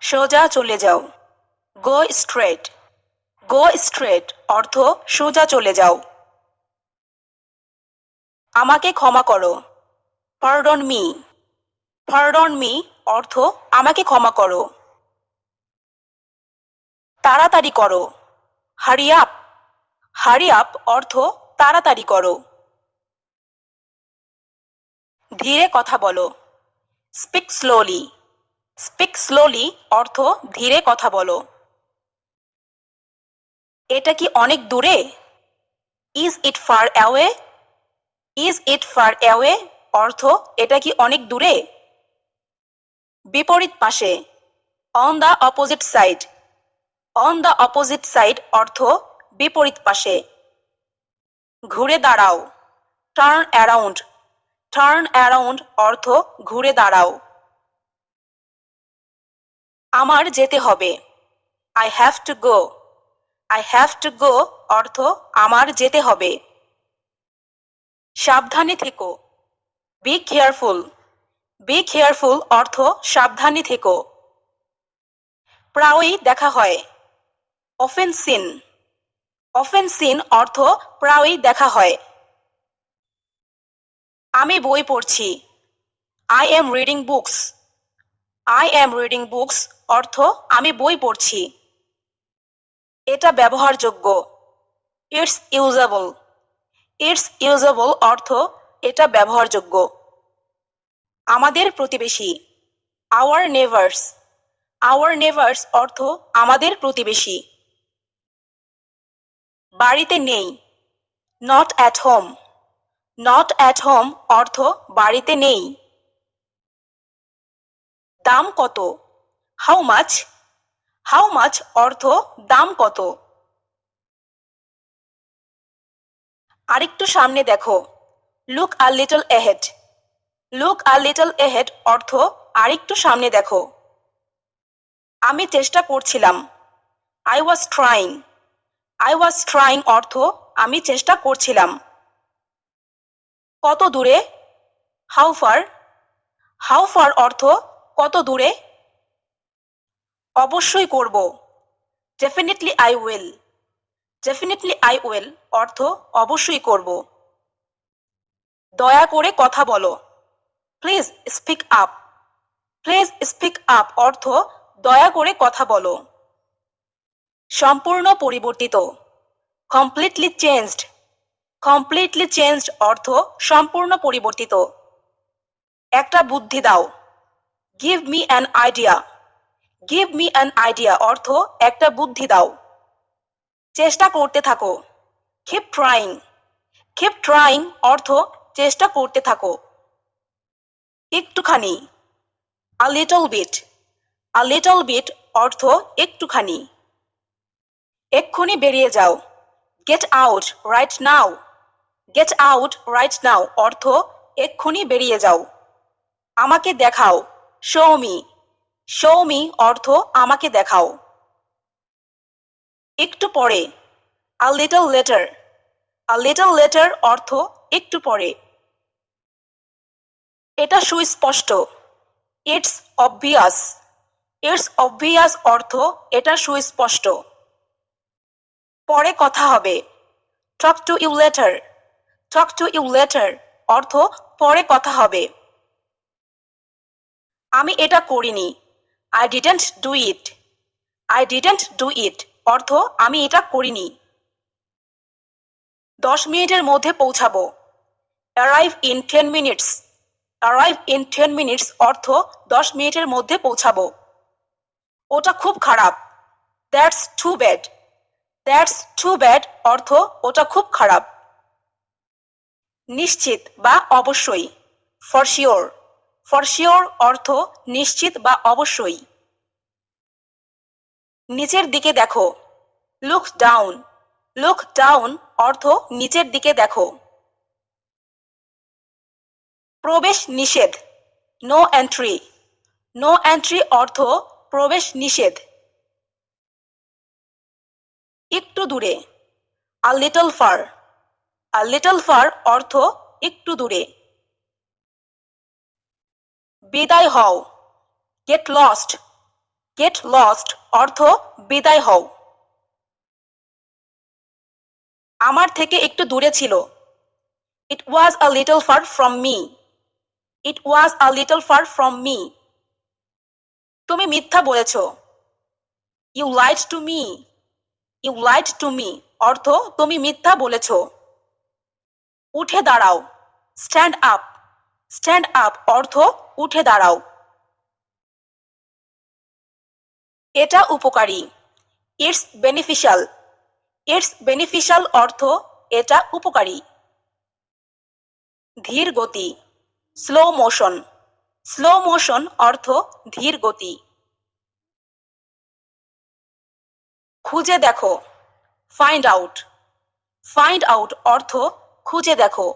সোজা চলে যাও। Go straight. গো স্ট্রেট অর্থ সোজা চলে যাও। আমাকে ক্ষমা করো। পারডন মি। পারডন মি অর্থ আমাকে ক্ষমা করো। তাড়াতাড়ি করো। Hurry up. হারি আপ অর্থ তাড়াতাড়ি করো। ধীরে কথা বলো। Speak slowly. স্পিক স্লোলি অর্থ ধীরে কথা বলো। এটা কি অনেক দূরে? Is it far away? Is it far away অর্থ এটা কি অনেক দূরে? বিপরীত পাশে। On the opposite side. On the opposite side অর্থ বিপরীত পাশে। ঘুরে দাঁড়াও। Turn around. টার্ন অ্যারাউন্ড অর্থ ঘুরে দাঁড়াও। আমার যেতে হবে। I have to go. I have to go অর্থ আমার যেতে হবে। সাবধানে থেকো। Be careful. বি কেয়ারফুল অর্থ সাবধানে থেকো। প্রায়ই দেখা হয়। Often scene. অফেন সিন অর্থ প্রায়ই দেখা হয়। আমি বই পড়ছি। I am reading books. I am reading books অর্থ আমি বই পড়ছি। এটা ব্যবহারযোগ্য। It's usable. ইটস ইউজেবল অর্থ এটা ব্যবহারযোগ্য। আমাদের প্রতিবেশী। Hour neighbours. আওয়ার নেভার্স অর্থ আমাদের প্রতিবেশী। বাড়িতে নেই। Not at home. Not at home অর্থ বাড়িতে নেই। দাম কত? How much. হাউ মাচ অর্থ দাম কত। আরেকটু সামনে দেখো। Look a little ahead. Look a little ahead অর্থ আরেকটু সামনে দেখো। আমি চেষ্টা করছিলাম। I was trying. I was trying অর্থ আমি চেষ্টা করছিলাম। কত দূরে? How far. হাউ ফার অর্থ কত দূরে। অবশ্যই করব। Definitely I will. Definitely I will অর্থ অবশ্যই করব। দয়া করে কথা বলো। Please speak up. Please speak up অর্থ দয়া করে কথা বলো। সম্পূর্ণ পরিবর্তিত। Completely changed. কমপ্লিটলি চেঞ্জড অর্থ সম্পূর্ণ পরিবর্তিত। একটা বুদ্ধি দাও। Give me an idea. Give me an idea অর্থ একটা বুদ্ধি দাও। চেষ্টা করতে থাকো। Keep trying. কিপ ট্রাইং অর্থ চেষ্টা করতে থাকো। একটুখানি। A little bit. A little bit অর্থ একটুখানি। এক্ষুনি বেরিয়ে যাও। Get out right now. Get out right now অর্থ এক্ষুনি বেরিয়ে যাও। আমাকে দেখাও। Show me. শো মি অর্থ আমাকে দেখাও। একটু পরে। A little letter. A little letter অর্থ একটু পরে। এটা সুস্পষ্ট। It's obvious. ইটস অবভিয়াস অর্থ এটা সুস্পষ্ট। পরে কথা হবে। Talk to you later. Talk to you later অর্থ পরে কথা হবে। আমি এটা করিনি। I didn't do it. I didn't do it অর্থ আমি এটা করিনি। 10 মিনিটের মধ্যে পৌঁছাবো। Arrive in 10 minutes. Arrive in 10 minutes অর্থ 10 মিনিটের মধ্যে পৌঁছাবো। ওটা খুব খারাপ। That's too bad. That's too bad অর্থ ওটা খুব খারাপ। নিশ্চিত বা অবশ্যই। For sure. ফর শিওর অর্থ নিশ্চিত বা অবশ্যই। নিচের দিকে দেখো। Look down. লুক ডাউন অর্থ নিচের দিকে দেখো। প্রবেশ নিষেধ। No entry. নো এন্ট্রি অর্থ প্রবেশ নিষেধ। একটু দূরে। A little far. A little far অর্থ একটু দূরে। বিদায় হও। Get lost. গেট লস্ট অর্থ বিদায় হও। আমার থেকে একটু দূরে ছিল। It was a little far from me. It was a little far from me. তুমি মিথ্যা বলেছ। You lied to me. You lied to me অর্থ তুমি মিথ্যা বলেছ। উঠে দাঁড়াও। Stand up. স্ট্যান্ড আপ অর্থ উঠে দাঁড়াও। এটা উপকারী। It's beneficial. ইটস বেনিফিশিয়াল অর্থ এটা উপকারী। ধীর গতি। Slow motion. স্লো মোশন অর্থ ধীর গতি। খুঁজে দেখো। Find out. ফাইন্ড আউট অর্থ খুঁজে দেখো।